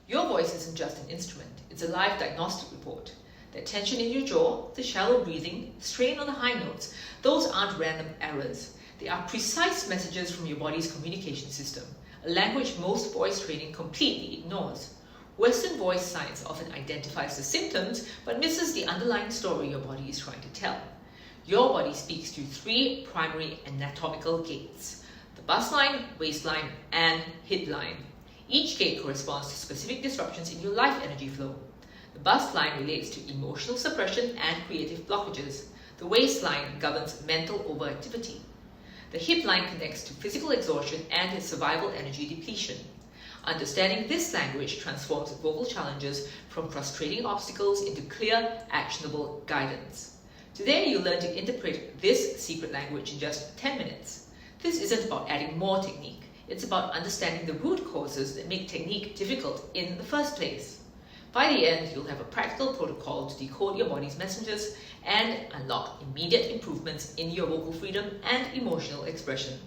Your voice isn't just an instrument, it's a live diagnostic report. The tension in your jaw, the shallow breathing, strain on the high notes, those aren't random errors. They are precise messages from your body's communication system, a language most voice training completely ignores. Western voice science often identifies the symptoms but misses the underlying story your body is trying to tell. Your body speaks through three primary anatomical gates: the bustline, waistline, and hipline. Each gate corresponds to specific disruptions in your life energy flow. The bustline relates to emotional suppression and creative blockages. The waistline governs mental overactivity. The hipline connects to physical exhaustion and survival energy depletion. Understanding this language transforms vocal challenges from frustrating obstacles into clear, actionable guidance. Today, you'll learn to interpret this secret language in just 10 minutes. This isn't about adding more technique. It's about understanding the root causes that make technique difficult in the first place. By the end, you'll have a practical protocol to decode your body's messages and unlock immediate improvements in your vocal freedom and emotional expression.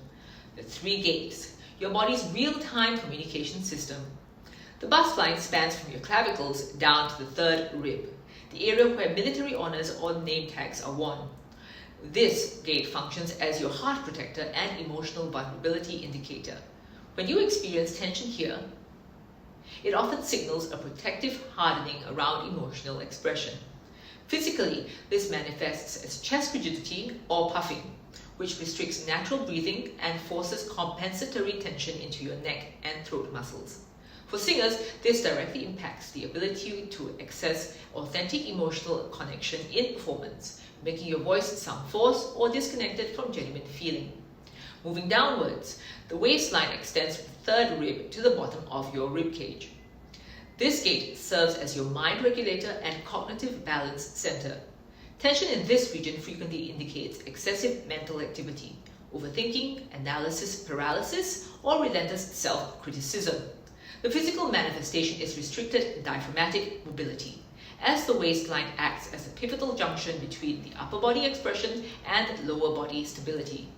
The three gates, your body's real-time communication system. The bustline spans from your clavicles down to the third rib, the area where military honors or name tags are worn. This gate functions as your heart protector and emotional vulnerability indicator. When you experience tension here, it often signals a protective hardening around emotional expression. Physically, this manifests as chest rigidity or puffing, which restricts natural breathing and forces compensatory tension into your neck and throat muscles. For singers, this directly impacts the ability to access authentic emotional connection in performance, making your voice sound forced or disconnected from genuine feeling. Moving downwards, the waistline extends from the third rib to the bottom of your rib cage. This gate serves as your mind regulator and cognitive balance center. Tension in this region frequently indicates excessive mental activity, overthinking, analysis paralysis, or relentless self-criticism. The physical manifestation is restricted diaphragmatic mobility, as the waistline acts as a pivotal junction between the upper body expression and lower body stability.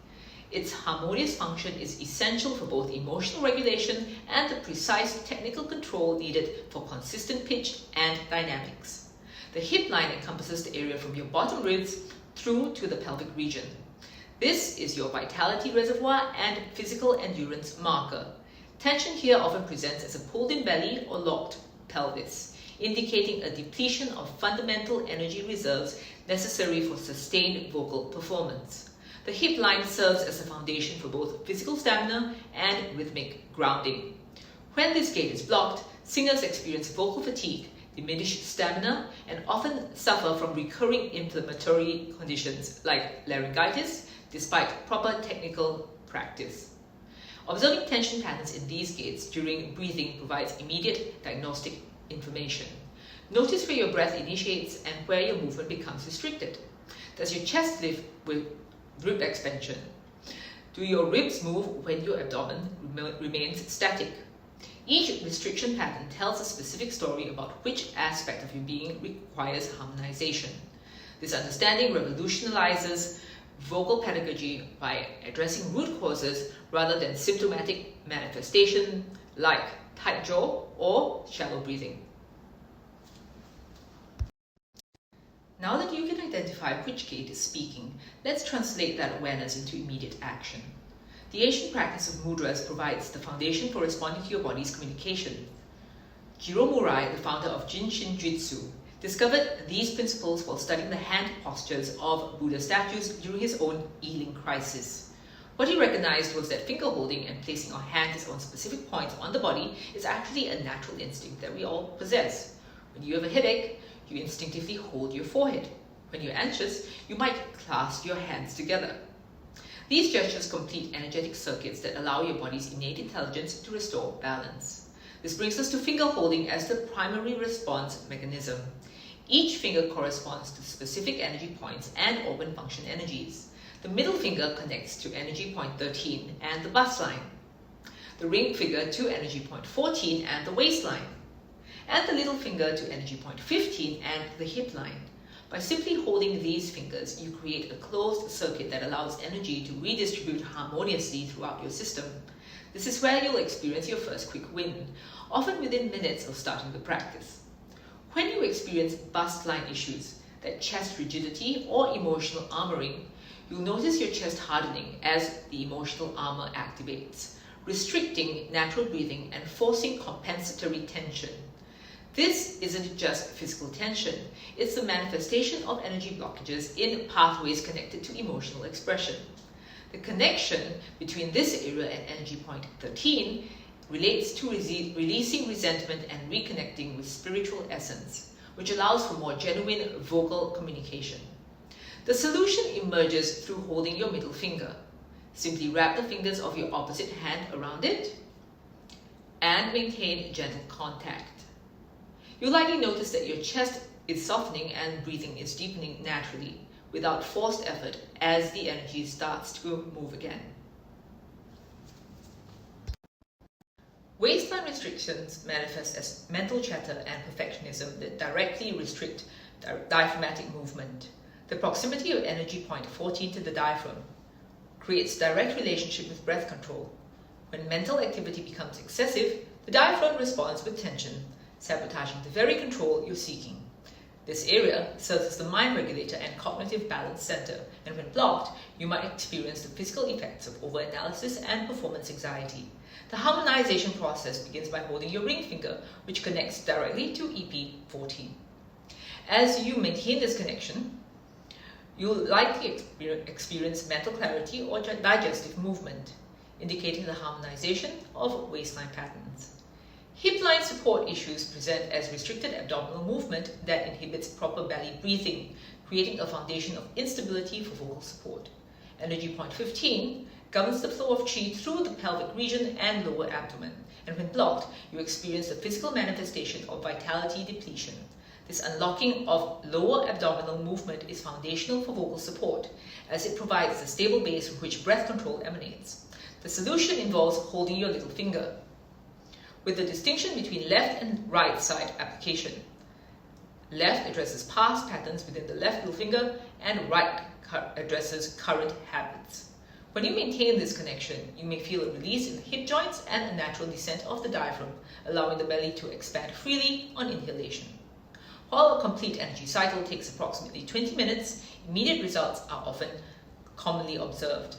Its harmonious function is essential for both emotional regulation and the precise technical control needed for consistent pitch and dynamics. The hip line encompasses the area from your bottom ribs through to the pelvic region. This is your vitality reservoir and physical endurance marker. Tension here often presents as a pulled-in belly or locked pelvis, indicating a depletion of fundamental energy reserves necessary for sustained vocal performance. The hip line serves as a foundation for both physical stamina and rhythmic grounding. When this gate is blocked, singers experience vocal fatigue, diminished stamina, and often suffer from recurring inflammatory conditions like laryngitis, despite proper technical practice. Observing tension patterns in these gates during breathing provides immediate diagnostic information. Notice where your breath initiates and where your movement becomes restricted. Does your chest lift with rib expansion? Do your ribs move when your abdomen remains static? Each restriction pattern tells a specific story about which aspect of your being requires harmonization. This understanding revolutionizes vocal pedagogy by addressing root causes rather than symptomatic manifestation like tight jaw or shallow breathing. Now that you can identify which gate is speaking, let's translate that awareness into immediate action. The ancient practice of mudras provides the foundation for responding to your body's communication. Jiro Murai, the founder of Jinshin Jitsu, discovered these principles while studying the hand postures of Buddha statues during his own healing crisis. What he recognized was that finger holding and placing our hands on specific points on the body is actually a natural instinct that we all possess. When you have a headache, you instinctively hold your forehead. When you're anxious, you might clasp your hands together. These gestures complete energetic circuits that allow your body's innate intelligence to restore balance. This brings us to finger holding as the primary response mechanism. Each finger corresponds to specific energy points and organ function energies. The middle finger connects to energy point 13 and the bustline, the ring finger to energy point 14 and the waistline, and the little finger to energy point 15 and the hip line. By simply holding these fingers, you create a closed circuit that allows energy to redistribute harmoniously throughout your system. This is where you'll experience your first quick win. often within minutes of starting the practice. When you experience bustline issues, that chest rigidity or emotional armoring, you'll notice your chest hardening as the emotional armor activates, restricting natural breathing and forcing compensatory tension. This isn't just physical tension, it's the manifestation of energy blockages in pathways connected to emotional expression. The connection between this area and energy point 13 relates to releasing resentment and reconnecting with spiritual essence, which allows for more genuine vocal communication. The solution emerges through holding your middle finger. Simply wrap the fingers of your opposite hand around it and maintain gentle contact. You'll likely notice that your chest is softening and breathing is deepening naturally, without forced effort, as the energy starts to move again. Waistline restrictions manifest as mental chatter and perfectionism that directly restrict diaphragmatic movement. The proximity of energy point 14 to the diaphragm creates direct relationship with breath control. When mental activity becomes excessive, the diaphragm responds with tension, sabotaging the very control you're seeking. This area serves as the mind regulator and cognitive balance center, and when blocked, you might experience the physical effects of overanalysis and performance anxiety. The harmonization process begins by holding your ring finger, which connects directly to EP14. As you maintain this connection, you'll likely experience mental clarity or digestive movement, indicating the harmonization of waistline patterns. Hipline support issues present as restricted abdominal movement that inhibits proper belly breathing, creating a foundation of instability for vocal support. Energy point 15 governs the flow of qi through the pelvic region and lower abdomen, and when blocked, you experience the physical manifestation of vitality depletion. This unlocking of lower abdominal movement is foundational for vocal support, as it provides the stable base from which breath control emanates. The solution involves holding your little finger, with the distinction between left and right side application. Left addresses past patterns within the left middle finger, and right addresses current habits. When you maintain this connection, you may feel a release in the hip joints and a natural descent of the diaphragm, allowing the belly to expand freely on inhalation. While a complete energy cycle takes approximately 20 minutes, immediate results are often commonly observed.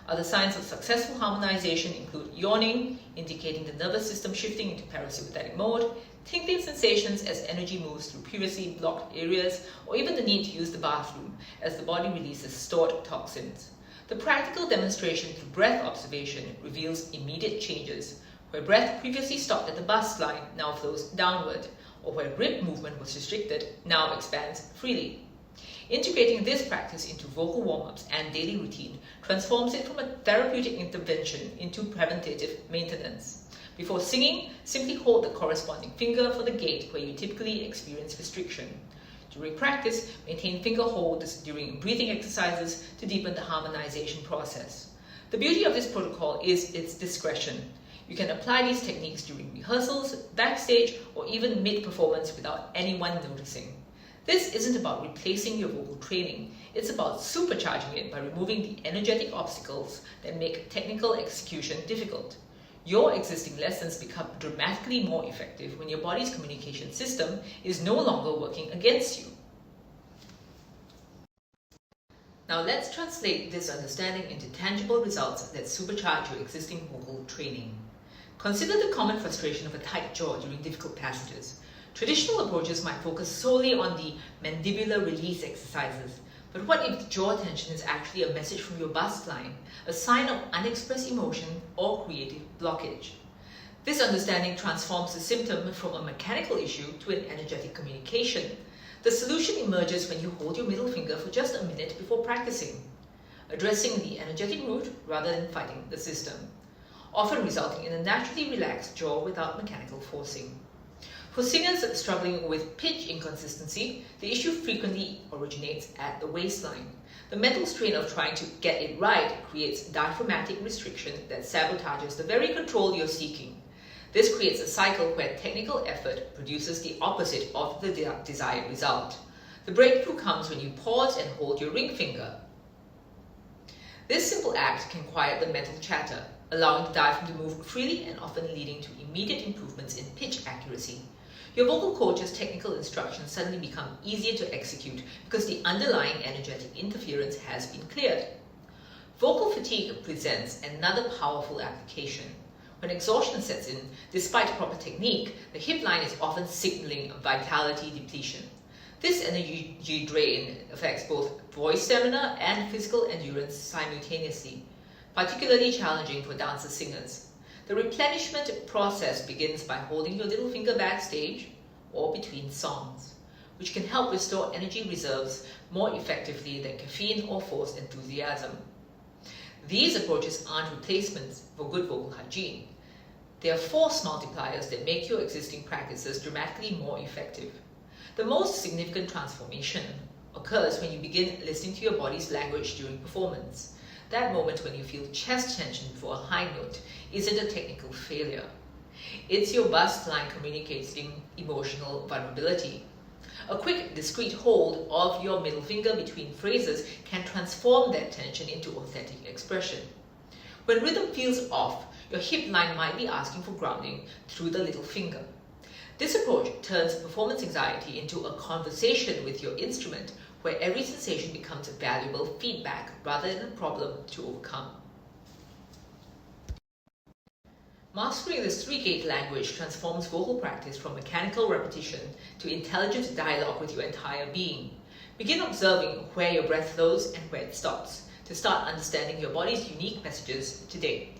Other signs of successful harmonization include yawning, indicating the nervous system shifting into parasympathetic mode, tingling sensations as energy moves through previously blocked areas, or even the need to use the bathroom as the body releases stored toxins. The practical demonstration through breath observation reveals immediate changes. Where breath previously stopped at the bustline now flows downward, or where rib movement was restricted now expands freely. Integrating this practice into vocal warm-ups and daily routine transforms it from a therapeutic intervention into preventative maintenance. Before singing, simply hold the corresponding finger for the gate where you typically experience restriction. During practice, maintain finger holds during breathing exercises to deepen the harmonization process. The beauty of this protocol is its discretion. You can apply these techniques during rehearsals, backstage, or even mid-performance without anyone noticing. This isn't about replacing your vocal training, it's about supercharging it by removing the energetic obstacles that make technical execution difficult. Your existing lessons become dramatically more effective when your body's communication system is no longer working against you. Now let's translate this understanding into tangible results that supercharge your existing vocal training. Consider the common frustration of a tight jaw during difficult passages. Traditional approaches might focus solely on the mandibular release exercises, but what if the jaw tension is actually a message from your bustline, a sign of unexpressed emotion or creative blockage? This understanding transforms the symptom from a mechanical issue to an energetic communication. The solution emerges when you hold your middle finger for just a minute before practicing, addressing the energetic root rather than fighting the system, often resulting in a naturally relaxed jaw without mechanical forcing. For singers struggling with pitch inconsistency, the issue frequently originates at the waistline. The mental strain of trying to get it right creates diaphragmatic restriction that sabotages the very control you're seeking. This creates a cycle where technical effort produces the opposite of the desired result. The breakthrough comes when you pause and hold your ring finger. This simple act can quiet the mental chatter, allowing the diaphragm to move freely and often leading to immediate improvements in pitch accuracy. Your vocal coach's technical instructions suddenly become easier to execute because the underlying energetic interference has been cleared. Vocal fatigue presents another powerful application. When exhaustion sets in, despite proper technique, the hip line is often signaling vitality depletion. This energy drain affects both voice stamina and physical endurance simultaneously, particularly challenging for dancer-singers. The replenishment process begins by holding your little finger backstage or between songs, which can help restore energy reserves more effectively than caffeine or forced enthusiasm. These approaches aren't replacements for good vocal hygiene. They are force multipliers that make your existing practices dramatically more effective. The most significant transformation occurs when you begin listening to your body's language during performance. That moment when you feel chest tension before a high note isn't a technical failure. It's your bustline communicating emotional vulnerability. A quick, discreet hold of your middle finger between phrases can transform that tension into authentic expression. When rhythm feels off, your hip line might be asking for grounding through the little finger. This approach turns performance anxiety into a conversation with your instrument, where every sensation becomes valuable feedback rather than a problem to overcome. Mastering this three-gate language transforms vocal practice from mechanical repetition to intelligent dialogue with your entire being. Begin observing where your breath flows and where it stops to start understanding your body's unique messages today.